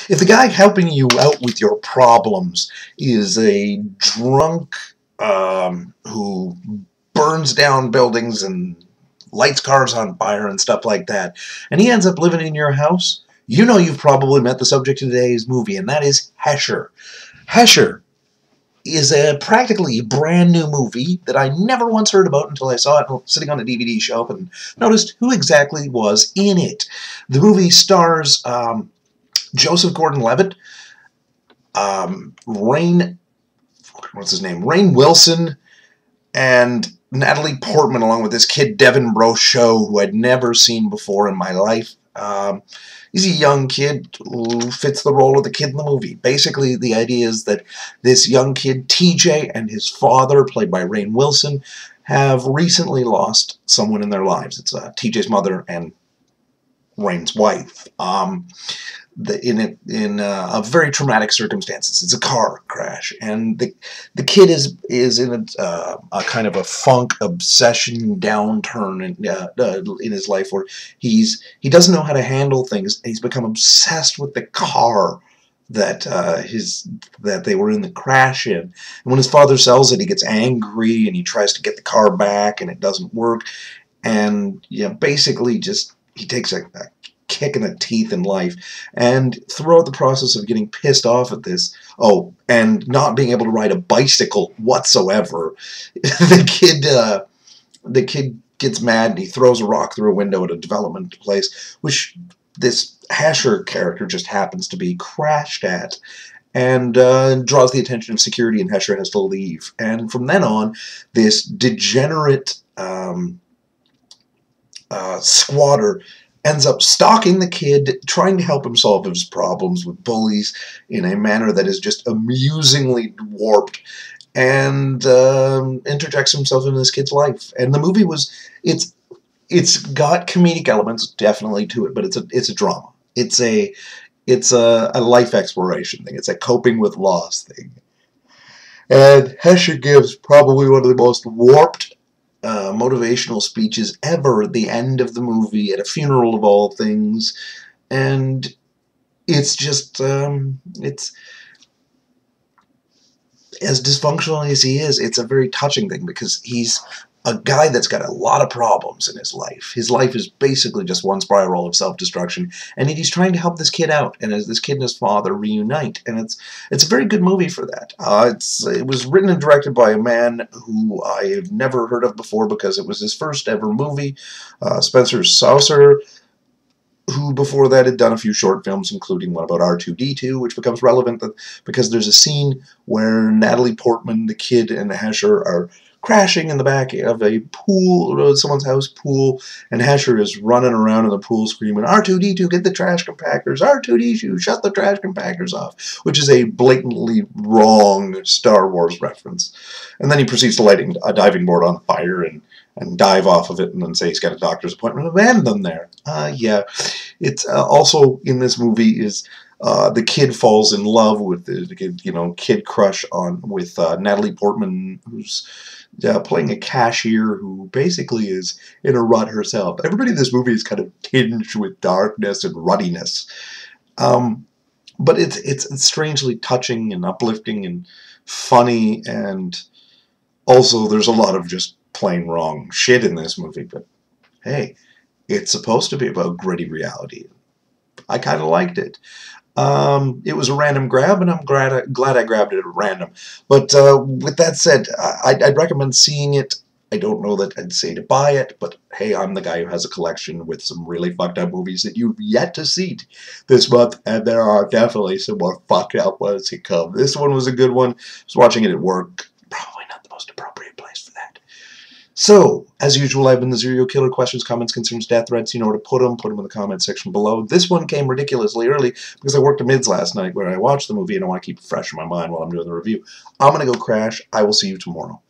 If the guy helping you out with your problems is a drunk who burns down buildings and lights cars on fire and stuff like that, and he ends up living in your house, you know you've probably met the subject of today's movie, and that is Hesher. Hesher is a practically brand new movie that I never once heard about until I saw it sitting on a DVD shelf and noticed who exactly was in it. The movie stars Joseph Gordon-Levitt, Rainn Wilson, and Natalie Portman, along with this kid Devin Brochot, who I'd never seen before in my life. He's a young kid who fits the role of the kid in the movie. Basically, the idea is that this young kid, TJ, and his father, played by Rainn Wilson, have recently lost someone in their lives. It's TJ's mother and Rainn's wife. In a very traumatic circumstances. It's a car crash, and the kid is in a kind of a funk obsession downturn in his life, where he doesn't know how to handle things. He's become obsessed with the car that they were in the crash in. And when his father sells it, he gets angry and he tries to get the car back, and it doesn't work. And basically just he takes a kick in the teeth in life, and throughout the process of getting pissed off at this, and not being able to ride a bicycle whatsoever, the kid gets mad and he throws a rock through a window at a development place, which this Hesher character just happens to be crashed at, and draws the attention of security, and Hesher has to leave. And from then on, this degenerate squatter ends up stalking the kid, trying to help him solve his problems with bullies in a manner that is just amusingly warped, and interjects himself into this kid's life. And the movie it's got comedic elements definitely to it, but it's a drama. It's a life exploration thing. It's a coping with loss thing. And Hesher gives probably one of the most warped motivational speeches ever at the end of the movie, at a funeral of all things. And it's just it's as dysfunctional as he is, it's a very touching thing, because he's a guy that's got a lot of problems in his life. His life is basically just one spiral of self-destruction, and he's trying to help this kid out, and as this kid and his father reunite, and it's a very good movie for that. It was written and directed by a man who I have never heard of before, because it was his first ever movie, Spencer Saucer, who before that had done a few short films, including one about R2-D2, which becomes relevant because there's a scene where Natalie Portman, the kid, and Hesher are crashing in the back of a pool, someone's house pool, and Hesher is running around in the pool screaming, R2-D2, get the trash compactors, R2-D2, shut the trash compactors off, which is a blatantly wrong Star Wars reference. And then he proceeds to light a diving board on fire and dive off of it, and then say he's got a doctor's appointment and abandon them there. Yeah. It's also in this movie is the kid falls in love with the kid crush with Natalie Portman, who's playing a cashier who basically is in a rut herself. Everybody in this movie is kind of tinged with darkness and ruttiness, but it's strangely touching and uplifting and funny, and also there's a lot of just plain wrong shit in this movie. But hey, it's supposed to be about gritty reality. I kind of liked it. It was a random grab, and I'm glad I grabbed it at random. But with that said, I'd recommend seeing it. I don't know that I'd say to buy it, but hey, I'm the guy who has a collection with some really fucked up movies that you've yet to see this month, and there are definitely some more fucked up ones to come. This one was a good one. I was watching it at work. Probably not the most appropriate place for that. So, as usual, I've been the Serial Killer. Questions, comments, concerns, death threats. You know where to put them. Put them in the comment section below. This one came ridiculously early because I worked a mids last night where I watched the movie and I want to keep it fresh in my mind while I'm doing the review. I'm going to go crash. I will see you tomorrow.